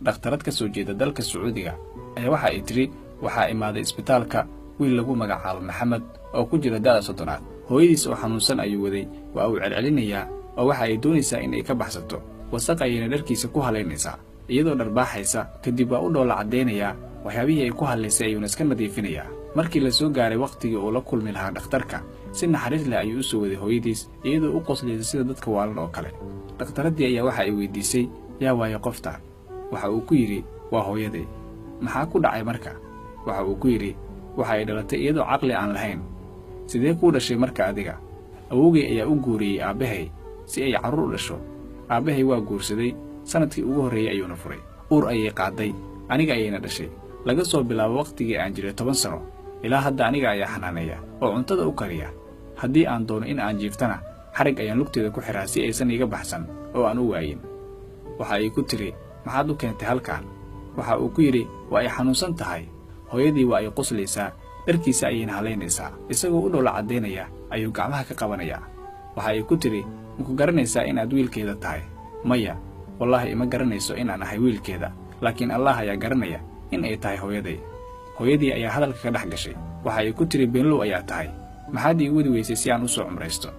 dhakhtarad ka soo jeeda dalka Sacuudiga ayaa waxa ay tiri waxa imaaday isbitaalka wiil lagu magacaabo Maxamed oo ku jira da'da 30 hooyadiis oo xanuunsan ayuu waday waa uu celcelinayaa oo waxa ay doonaysaa in ay ka baxsato wasaq ayayna dharkiisa ku haleynaysaa iyadoo dharbaaxaysa kadib waa u dhoola cadeynaya waxyaabihii ay ku haleysay ayuu iska nadiifinayaa markii la soo gaaray waqtigii uu la kulmi lahaa dhakhtarka si naxariis leh ayuu u soo waday hooyadiis iyadoo u qoslaysa sida dadka waalan oo kale dhakhtaradii ayaa waxa ay weydiisay yaa waayo qofta waxa uu ku yiri waa hooyaday maxaa ku dhacay marka waxa uu ku yiri waxa ay dhalatay iyadoo caqli aan lahayn sidee ku dhashay marka adiga awowgay ayaa u guuriyay aabahay si ay carruur u dhasho aabahay waa guursaday sanadkii ugu horeeyay ayuuna furay uur ayay qaaday aniga ayayna dhashay laga soo bilaabo waqtigii aan jiray 10 sano ilaa hadda aniga ayaa xanaaneeya oo cuntada u kariya haddii aan doono in aan jiiftana xarig ayaan lugteeda ku xiraa si aysan iga baxsan oo aan u waayin waxa ay ku tiri maxaad u keentay halkaan waxa uu ku yiri waa ay xanuunsan tahay hooyadii waa ay qoslaysaa dharkiisa ayayna haleynaysaa isagoo u dhoola cadeynaya ayuu gacmaha ka qabanaya waxa ay ku tiri muku garanaysaa inaad wiilkeeda tahay maya wallahi ima garanayso in aan ahay wiilkeeda laakiin Allah ayaa garanaya in ay tahay hooyadii ayaa hadalka ka dhex gashay waxa ay ku tiri beenlow ayaa tahay maxaad ii wadi weysay si aan u soo cumraysto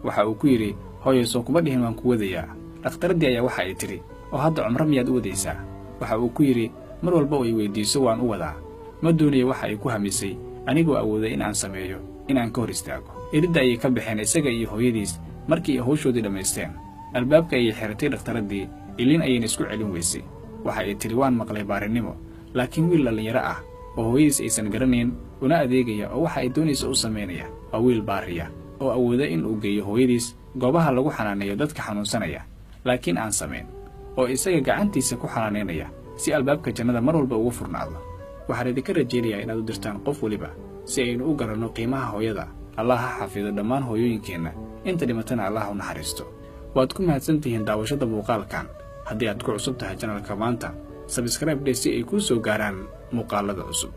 waxa uu ku yiri hooyo soo kuma dhihin waan ku wadayaa dhakhtaradii ayaa waxa ay tiri oo hadda cumro miyaad u wadaysaa waxa uu ku yiri mar walba oo ay weydiiso waan u wadaa ma doonayo waxa ay ku hamisay anigoo awooday in aan sameeyo in aan ka hor istaago iridda ayay ka baxeen isaga iyo hooyadiis markii ay hawshoodii dhamaysteen albaabka ayay xiratay dhakhtaradii ilin ayayna isku celin weysay waxa ay tiri waan maqlay baarinimo laakiin wiil dhalinyaro ah oo hooyadiis aysan garanayn una adeegaya oo waxa ay doonayso u sameynaya waa wiil baariya oo awooda in uu geeyo hooyadiis goobaha lagu xanaaneeyo dadka xanuunsanaya laakiin aan sameyn oo isaga gacantiisa ku xanaaneynaya si albaabka jannada mar walba ugu furnaado waxaan idinka rajaynayaa inaad u dirtaan qof waliba si aynu u garanno qiimaha hooyada Allah ha xafido dhammaan hooyooyinkeenna inta dhimatana Allah u naxariisto waad ku mahadsantihiin daawashada muuqaalkan haddii aad ku cusub tahay channelka maanta subscribe si ay ku soo gaaraan muuqaalada cusub